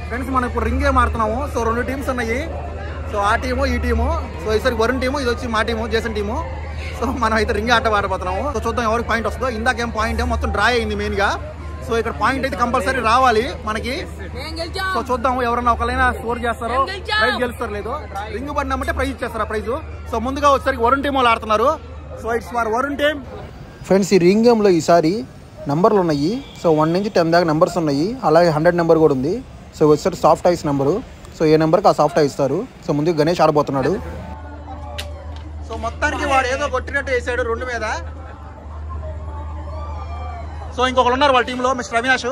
Friends మనం ఇప్పుడు ring game ఆడుతున్నాము. So 2 teams ఉన్నాయి. సో ఆ టీము ఈ టీము. సో ఈసారి వరుణ్ టీము, ఇది వచ్చి మా టీము జేసన్ టీము. సో మనం అయితే రింగ్ ఆట ఆడబోతున్నాము. సో చూద్దాం ఎవరికి పాయింట్ వస్తుందో. ఇందాకేం పాయింట్ ఏమో మొత్తం డ్రా అయింది మెయిన్గా. సో ఇక్కడ పాయింట్ అయితే కంపల్సరీ రావాలి మనకి. సో చూద్దాం ఎవరన్నా ఒకరైనా స్కోర్ చేస్తారో ప్రైజ్ గెలుస్తారు, లేదు రింగ్ పడినామంటే ప్రైజ్ ఇచ్చేస్తారు ఆ ప్రైజ్. సో ముందుగా వచ్చేసరికి వరుణ్ టీం వాళ్ళు ఆడుతున్నారు. So it's for Varun team. Friends ఈ రింగ్ గేమ్లో ఈసారి నెంబర్లు ఉన్నాయి. సో 1 నుంచి 10 దాకా నెంబర్స్ ఉన్నాయి. అలాగే 100 నెంబర్ కూడా ఉంది. సో వచ్చేసరికి సాఫ్ట్ ఐస్ నెంబరు. సో ఏ నెంబర్కి ఆ సాఫ్ట్ ఐస్ ఇస్తారు. సో ముందు గణేష్ ఆడబోతున్నాడు. సో మొత్తానికి వాడు ఏదో కొట్టినట్టు వేసాడు 2 మీద. సో ఇంకొకరు ఉన్నారు వాళ్ళ టీంలో మిస్టర్ అవినాష్.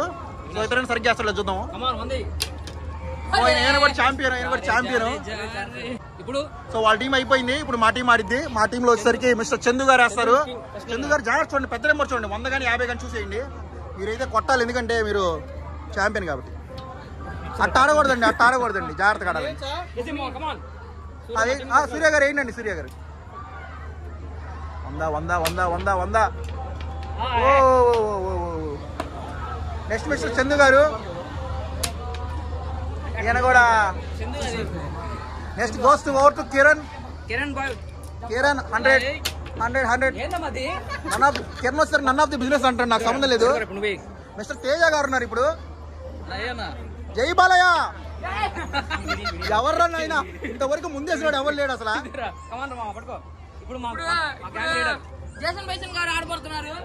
సో ఇతరులను సరిగ్గా వేస్తాడు చూద్దాం. ఆయన కూడా ఛాంపియన్. సో వాళ్ళ టీం అయిపోయింది. ఇప్పుడు మా టీం ఆడిద్ది. మా టీంలో వచ్చేసరికి మిస్టర్ చందు గారు వేస్తారు. చందు గారు జాగ్రత్త చూడండి, పెద్ద నెంబర్ చూడండి, 100 కానీ 50 కానీ చూసేయండి. మీరైతే కొట్టాలి, ఎందుకంటే మీరు ఛాంపియన్ కాబట్టి. అట్ట ఆడకూడదండి, జాగ్రత్తగా ఆడాలి. అది సూర్య గారు ఏంటండి, సూర్య గారు 100. నెక్స్ట్ మిస్టర్ చందు గారు, ఈయన కూడా. Next goes to over to Kiran 100. Kiran వస్తారు నన్ ఆఫ్ ది బిజినెస్ అంటారు, నాకు సంబంధం లేదు. మిస్టర్ తేజ గారు ఉన్నారు ఇప్పుడు. జై బాలయ్య. ఎవర్రా నాయనా, ఇంతవరకు ముందేసినాడు ఎవరు లేడు అసలు.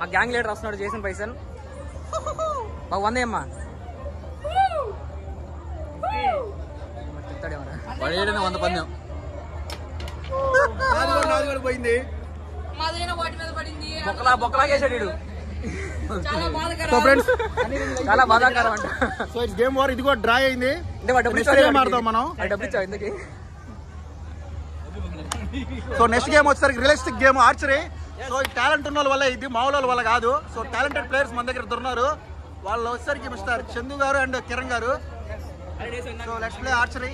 మా గ్యాంగ్ లీడర్ వస్తున్నాడు జేసన్ పైసన్. బాగా 100 అమ్మా. 100 పందెం పోయింది. బొక్కలాగేసాడు. సో ఫ్రెండ్స్ చాలా బాధాకరం అంట. So it's game over. ఇది కూడా డ్రా అయింది. ఆడతాం మనం. సో నెక్స్ట్ గేమ్ వచ్చేసరికి రియలిస్టిక్ గేమ్ ఆర్చరీ. సో ఈ టాలెంట్ ఉన్న వల్ల ఇది మామూలు వల్ల కాదు. సో టాలెంటెడ్ ప్లేయర్స్ మన దగ్గర ఉన్నారు. వాళ్ళు వచ్చేసరికి మిస్టర్ చందు గారు అండ్ కిరణ్ గారు. So let's play archery.